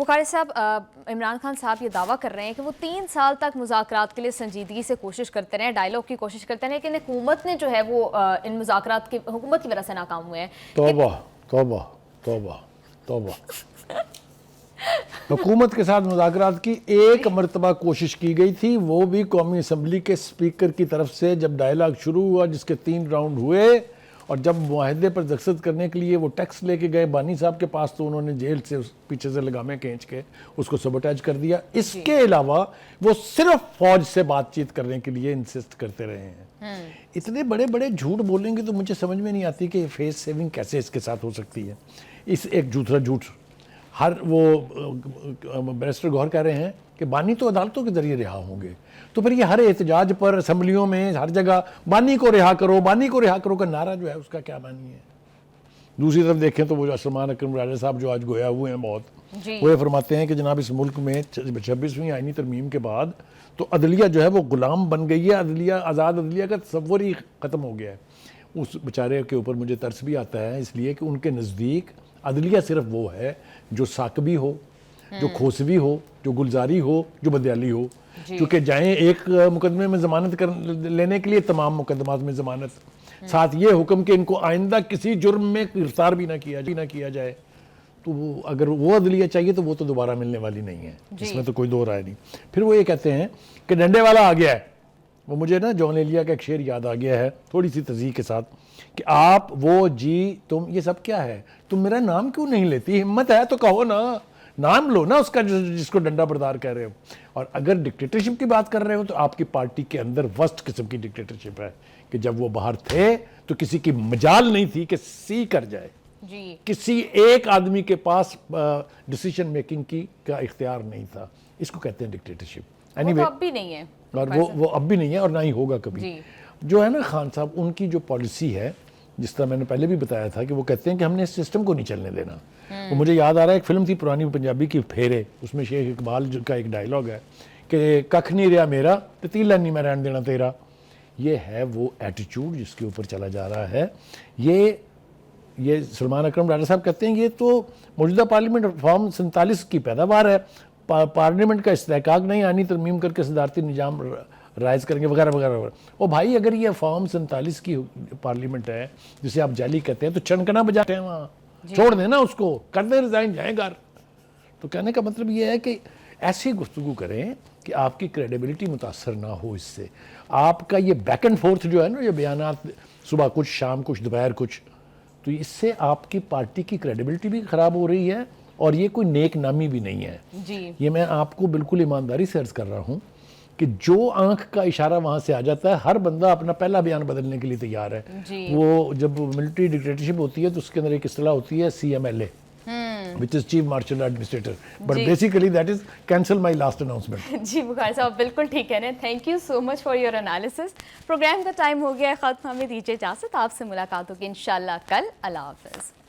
बुखारी साहब, इमरान खान साहब ये दावा कर रहे हैं कि वो 3 साल तक मुज़ाकरात के लिए संजीदगी से कोशिश करते रहे, डायलॉग की कोशिश करते रहे, लेकिन हुकूमत ने जो है वो इन मुज़ाकरात की हुकूमत की वजह से नाकाम हुए हैं। तौबा तौबा तौबा तौबा। हुकूमत के साथ मुज़ाकरात की एक मरतबा कोशिश की गई थी, वो भी कौमी असम्बली के स्पीकर की तरफ से, जब डायलॉग शुरू हुआ जिसके 3 राउंड हुए और जब मुआहदे पर दस्तखत करने के लिए वो टैक्स लेके गए बानी साहब के पास, तो उन्होंने जेल से पीछे से लगामे खींच के उसको सबोटाइज कर दिया। इसके अलावा वो सिर्फ फौज से बातचीत करने के लिए इंसिस्ट करते रहे हैं। इतने बड़े बड़े झूठ बोलेंगे तो मुझे समझ में नहीं आती कि फेस सेविंग कैसे इसके साथ हो सकती है। इस एक दूसरा झूठ, हर वो बैरिस्टर गौहर कह रहे हैं कि बानी तो अदालतों के जरिए रिहा होंगे, तो फिर ये हर एहतजाज पर, असम्बलियों में, हर जगह बानी को रिहा करो, बानी को रिहा करो का नारा जो है उसका क्या मानी है। दूसरी तरफ देखें तो वो जो सलमान अकरम राजा साहब जो आज गोया हुए हैं बहुत, वो ये फरमाते हैं कि जनाब इस मुल्क में 26वीं आईनी तरमीम के बाद तो अदलिया जो है वो गुलाम बन गई है, अदलिया, आज़ाद अदलिया का तस्वुर ही ख़त्म हो गया है। उस बेचारे के ऊपर मुझे तरस भी आता है, इसलिए कि उनके नज़दीक अदलिया सिर्फ वो है जो साकबी हो, जो खोसवी हो, जो गुलजारी हो, जो बदयाली हो। क्योंकि जाएं एक मुकदमे में ज़मानत कर लेने के लिए तमाम मुकदमात में ज़मानत, साथ ये हुक्म कि इनको आइंदा किसी जुर्म में गिरफ्तार भी ना किया जाए, तो वो अगर वो अदलिया चाहिए तो वो तो दोबारा मिलने वाली नहीं है, इसमें तो कोई दो राय नहीं। फिर वो ये कहते हैं कि डंडे वाला आ गया है। वो मुझे ना जॉन एलिया का एक शेर याद आ गया है थोड़ी सी तज़ीह के साथ कि आप, वो, जी, तुम, ये सब क्या है, तुम मेरा नाम क्यों नहीं लेती, हिम्मत है तो कहो ना, नाम लो ना उसका जिसको डंडा बरदार कह रहे हो। और अगर डिक्टेटरशिप की बात कर रहे हो तो आपकी पार्टी के अंदर वर्स्ट किस्म की डिक्टेटरशिप है कि जब वो बाहर थे तो किसी की मजाल नहीं थी कि सी कर जाए जी। किसी एक आदमी के पास डिसीजन मेकिंग का इख्तियार नहीं था। इसको कहते हैं डिक्टेटरशिप। एनीवे, अब भी नहीं है, और वो अब भी नहीं है और ना ही होगा कभी। जो है ना खान साहब, उनकी जो पॉलिसी है, जिस तरह मैंने पहले भी बताया था कि वो कहते हैं कि हमने इस सिस्टम को नहीं चलने देना। तो मुझे याद आ रहा है एक फिल्म थी पुरानी पंजाबी की, फेरे, उसमें शेख इकबाल का एक डायलॉग है कि कख नहीं रहा मेरा तो तीला नहीं मैं रहने देना तेरा। ये है वो एटीट्यूड जिसके ऊपर चला जा रहा है। ये सलमान अकरम राजा साहब कहते हैं ये तो मौजूदा पार्लियामेंट फॉर्म 47 की पैदावार है, पार्लियामेंट का इस्तेहकाक नहीं, आनी तरमीम करके सदारती निजाम राइज करेंगे वगैरह वगैरह। ओ भाई, अगर ये फॉर्म 47 की पार्लियामेंट है जिसे आप जाली कहते हैं, तो चनकना बजाते हैं वहाँ, छोड़ देना उसको, कर दे रिजाइन, जाए घर। तो कहने का मतलब ये है कि ऐसी गुफ्तगू करें कि आपकी क्रेडिबिलिटी मुतासर ना हो इससे। आपका ये बैक एंड फोर्थ जो है ना, ये बयानात, सुबह कुछ, शाम कुछ, दोपहर कुछ, तो इससे आपकी पार्टी की क्रेडिबिलिटी भी ख़राब हो रही है और ये कोई नेक नामी भी नहीं है जी। ये मैं आपको बिल्कुल ईमानदारी से अर्ज कर रहा हूँ कि जो आंख का इशारा वहाँ से आ जाता है, हर बंदा अपना पहला बयान बदलने के लिए तैयार है जी। वो जब मिलिट्री डिक्टेटरशिप होती है तो उसके अंदर एक इस्तेलाह होती है CMLA, which is chief marshal administrator, but basically that is cancel my last announcement. जी बुखारी साहब, बिल्कुल ठीक कह रहे हैं। Thank you so much for your analysis. Program का टाइम हो गया है खत्म, हमें दीजिए इजाजत, आपसे मुलाकात होगी इंशाल्लाह कल। अल्लाह हाफिज़।